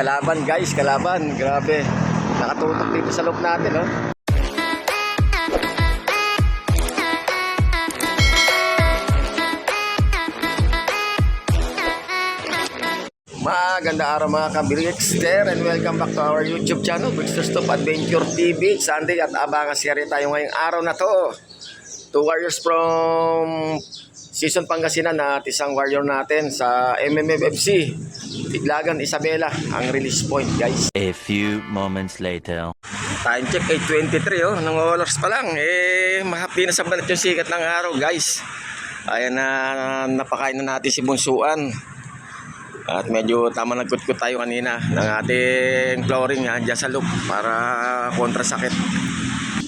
Kalaban guys, kalaban. Grabe. Nakatutok dito sa loob natin, oh. Maganda araw mga kabilikster and welcome back to our YouTube channel, Brixters Top Adventure TV. Sunday at abangan series tayo ngayong araw na to. Two warriors from Season Pangasinan at isang warrior natin sa MMFFC. Tiglagan Isabela ang release point, guys. A few moments later. Time check ay 23, oh. Nang oras pa lang, mahapdi na sa balat yung sikat ng araw, guys. Ayan na, napakain na natin si Bunsuan. At medyo tama nagkutkut tayo kanina ng ating flooring dyan sa loop para kontra sakit.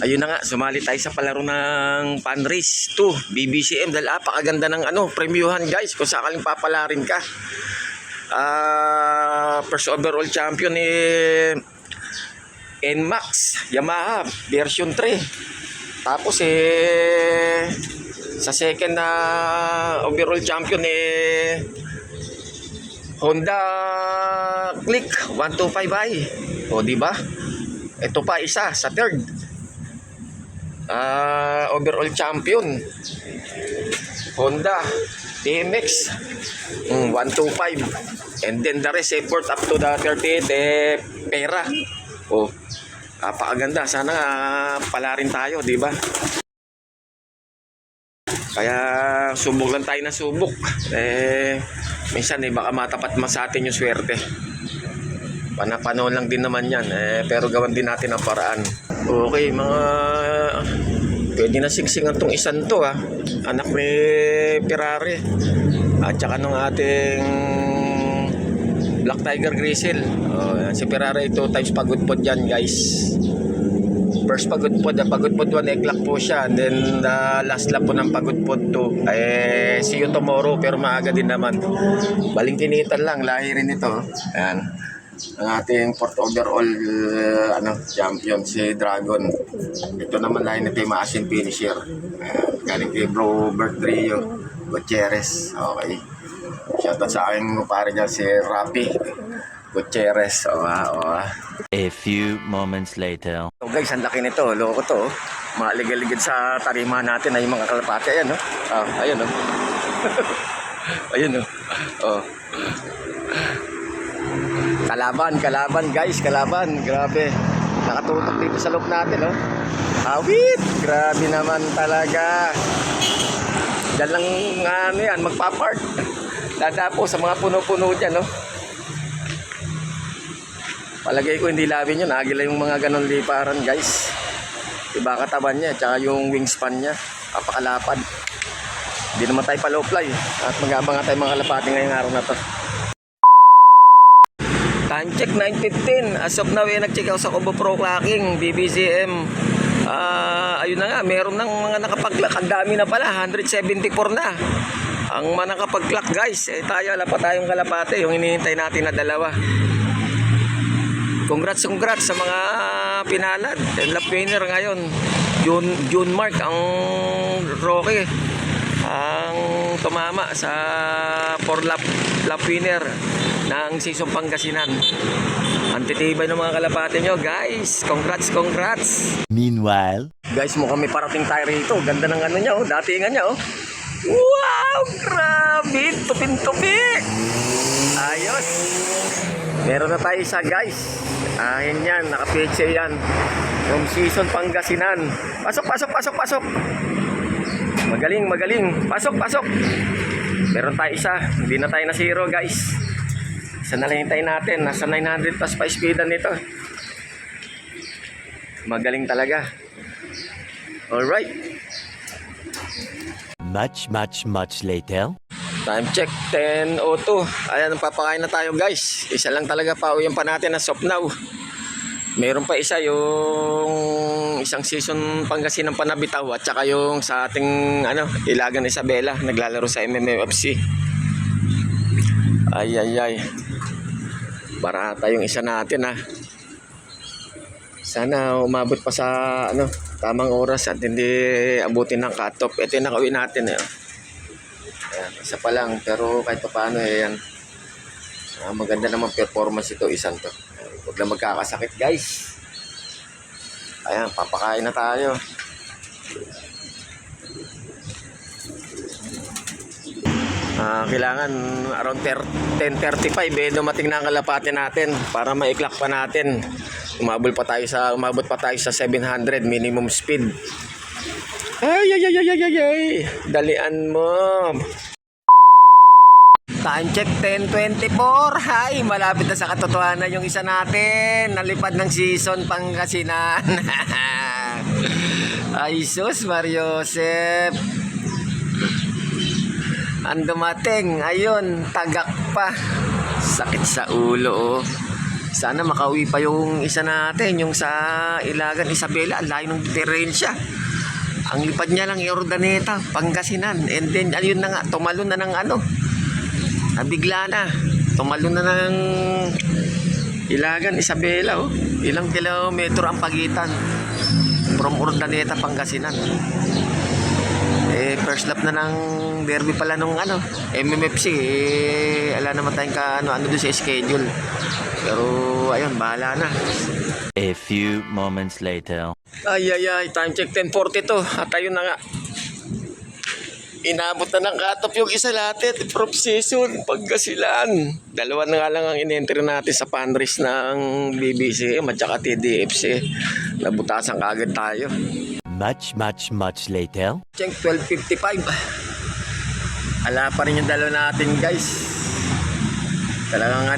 Ayun na nga, sumali tayo sa palaro ng Panrace 2 BBCM dahil apakaganda ng premiuhan, guys, kung sakaling papalarin ka. First overall champion ni NMAX Yamaha version 3. Tapos sa second na overall champion Honda Click 125i. O di ba? Ito pa isa sa third. Overall champion Honda DMX 125. And then the rest effort up to the 38 pera. Oh, napakaganda. Sana pala rin tayo, di ba? Kaya subok lang tayo na subok. Minsan baka matapat mas sa atin yung swerte. Panahon lang din naman yan. Pero gawan din natin ang paraan. Okay, mga pwede na singsingan tong isan to, ha. Anak ni Ferrari. At saka nung ating Black Tiger Grizzle. Si Ferrari 2 times pagod po dyan, guys. First pagod po 1 o'clock po siya, and then the last lap po ng pagod po 2 see you tomorrow, pero maaga din naman. Balingkinitan lang, lahi rin ito. Ayan, ang ating fourth overall champion si Dragon. Ito naman lahi nito yung maasin finisher. Galing kay bro Bert Rio Gutierrez. Okay, shoutout sa aking pare dyan si Rapi Gutierrez. A few moments later. So guys, ang laki nito. Loko to. Maligaligid sa tarima natin ay mga kalapate. Ayan, ayun, ayun, Kalaban guys, kalaban. Grabe. Nakatutok dito sa loob natin, Awit. Grabe naman talaga. Diyan lang yan, magpapark. Dadapo sa mga puno-puno dyan, Palagay ko hindi labi yun. Agila yung mga ganon liparan, guys. Iba katawan niya, tsaka yung wingspan niya. Apakalapad. Hindi naman tayo pa-low fly. At mag-aabang tayo mga kalapati ngayong araw na to. Time check 9:15. As of now, nag-check out sa Combo Pro Clocking BBCM. Ayun na nga, meron ng mga nakapag-clock. Ang dami na pala, 174 na. Ang mga nakapag-clock, guys. Tayo, wala pa tayong kalapate. Yung hinihintay natin na dalawa. Congrats sa mga pinalad. Lap winner ngayon. June Mark ang Rocky ang tumama sa 4 lap winner ng Season Pangasinan. Antitibay ng mga kalapate nyo, guys. Congrats. Meanwhile, guys, mukhang may parating tayo rito. Ganda ng niya, datingan niya, Wow, grabe. Tupin-tupi. Ayos. Meron na tayo isa, guys. Ayan yan, naka-PHA yan. From Season Pangasinan. Pasok. Magaling. Pasok. Meron tayo isa. Hindi na tayo na zero, guys. Isa na lang hintayin natin. Nasa 900 plus pa speedan nito. Magaling talaga. Alright. much later. Time check 10:02. Ayan, papakain na tayo, guys. Isa lang talaga pa yung pa natin na soft now. Meron pa isa yung isang Season Pangasinan Panabitaw at saka yung sa ating Ilagan Isabela naglalaro sa MMFFC. Ay. Barata yung isa natin, Sana umabot pa sa tamang oras at hindi abutin ng cut-off. Ito yung nakauwi natin, Ayan, isa pa lang, pero kahit pa paano yan. Maganda naman performance ito, isang to. Huwag lang magkakasakit, guys. Ayan, papakain na tayo. Kailangan around 10:35 dumating na ang kalapati natin para maiklak pa natin. Umabot pa tayo sa 700 minimum speed. Ay. Dalian mo. Time check 10:24. Hay, malapit na sa katotohanan yung isa natin. Nalipad ng season Pangasinan. Ay sus, Mariosep. Ang dumating, ayun, tagak pa. Sakit sa ulo, oh. Sana makauwi pa yung isa natin, yung sa Ilagan, Isabela. Ang layo ng diferensya. Ang lipad niya lang, Urdaneta, Pangasinan. And then, ayun na nga, tumalon na ng ano. Nabigla na. Tumalon na ng Ilagan, Isabela, oh. Ilang kilometro ang pagitan from Urdaneta, Pangasinan. First lap na ng derby pala nung MMFC. Ala naman tayong ano doon sa schedule. Pero ayun, bahala na. A few moments later. Ay, time check 10:42. At ayun na nga. Inabot na ng cut-off yung isa natin from season Pangasinan. Dalawa na nga lang ang in-enter natin sa fundraise ng BBCM at saka TDFC. Nabutasan kaagad tayo. Much later. Check 12:55. Ala pa rin yung dalawa natin, guys. Talagang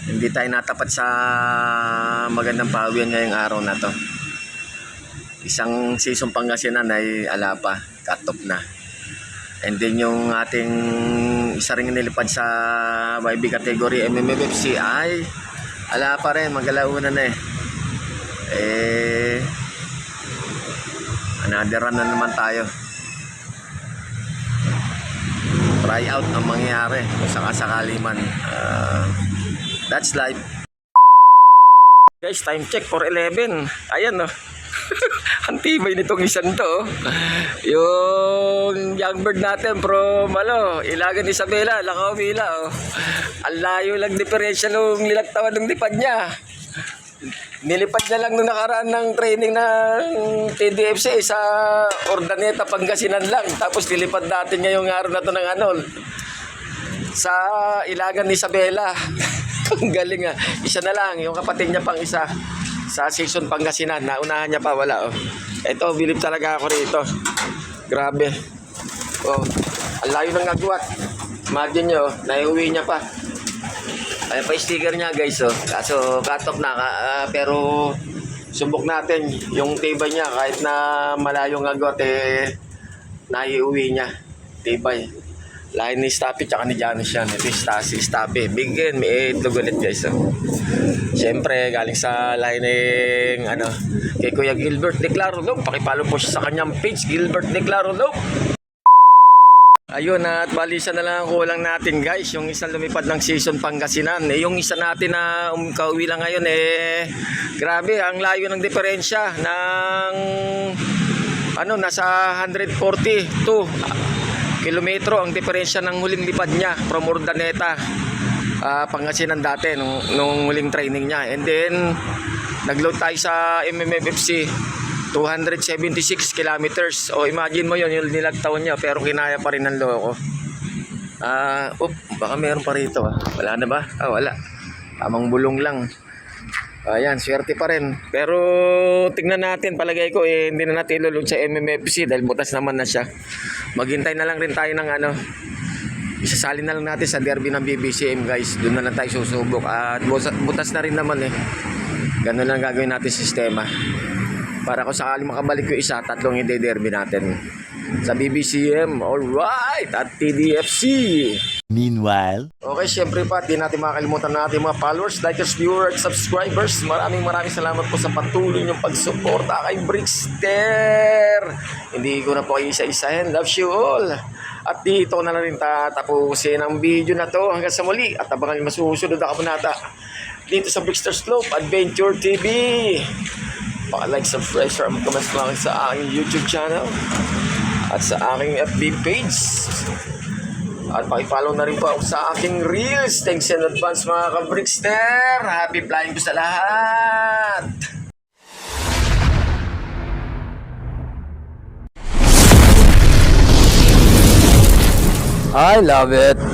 hindi tayo natapat sa magandang pawian ngayong araw na to. Isang season Pangasinan ay ala pa, cut off na. And then yung ating isa ring nilipad sa YB category MMFC ay ala pa rin, magalauna na another run na naman tayo. Try out ang mangyayari kung sakasakali man. That's life. Guys, time check 4:11. Ayan, no. Ang tibay nitong isang to. Yung young bird natin from Ilagan, Isabela, Lanao, Mila. Ang layo lang diferensya nung nilagtawan ng lipad niya. Nilipad niya lang nung nakaraan ng training ng TDFC sa Urdaneta, Pangasinan lang. Tapos nilipad natin ngayong araw na to ng sa Ilagan, Isabela. Ang galing nga. Isa na lang, yung kapatid niya pang isa sa season Pangasinan. Naunahan niya pa, wala. Ito, bilib talaga ako rito. Grabe. Ang layo ng agwat. Imagine nyo, naiuwi niya pa. Ayan pa yung sticker niya, guys. Kaso cut off na, pero subok natin yung tibay niya. Kahit na malayong agwat, naiuwi niya. Tibay. Lain ni Stapi tsaka ni Janus yan. Ito yung si Stapi. Bigyan, may itlog ulit, guys. Siyempre, galing sa lain ng kay Kuya Gilbert Declaro Loop. Pakipalo po siya sa kanyang page, Gilbert Declaro Loop. Ayun, at balisa na lang ang kulang natin, guys. Yung isang lumipad ng season Pangasinan. Yung isa natin na kauwi lang ngayon, grabe, ang layo ng diferensya ng nasa 142 kilometro ang diferensya ng huling lipad niya from Urdaneta, Pangasinan dati nung huling training niya. And then nagload tayo sa MMFC 276 kilometers. Imagine mo yun, yung nilagtawan niya, pero kinaya pa rin ng loko. Baka meron pa rito. Wala na ba? Wala. Tamang bulong lang. Ayan, swerte pa rin. Pero tingnan natin, palagay ko hindi na natin ilulog sa MMFC dahil butas naman na siya. Maghintay na lang rin tayo ng isasali na lang natin sa derby ng BBCM, guys. Doon na lang tayo susubok. At butas na rin naman Ganun lang gagawin natin sistema. Para kung sakali makabalik yung isa, tatlong i-derby natin sa BBCM, alright, at TDFC. Meanwhile, Okay, syempre pa, di natin makakalimutan na ating mga followers, likers, viewers, subscribers. Maraming salamat po sa patuloy niyong pagsuporta kay Brickster. Hindi ko na po kayo isa-isahin. Love you all. At dito na rin tatapusin ang video na to. Hanggang sa muli. At abangan yung masusunod na kabanata dito sa Brickster Slope Adventure TV. Paka-like, subscribe, share, mag-comments lang sa aking YouTube channel at sa aking FB page. At pakipollow na rin po ako sa aking reels. Thanks in advance mga ka-Brickster. Happy flying po sa lahat. I love it.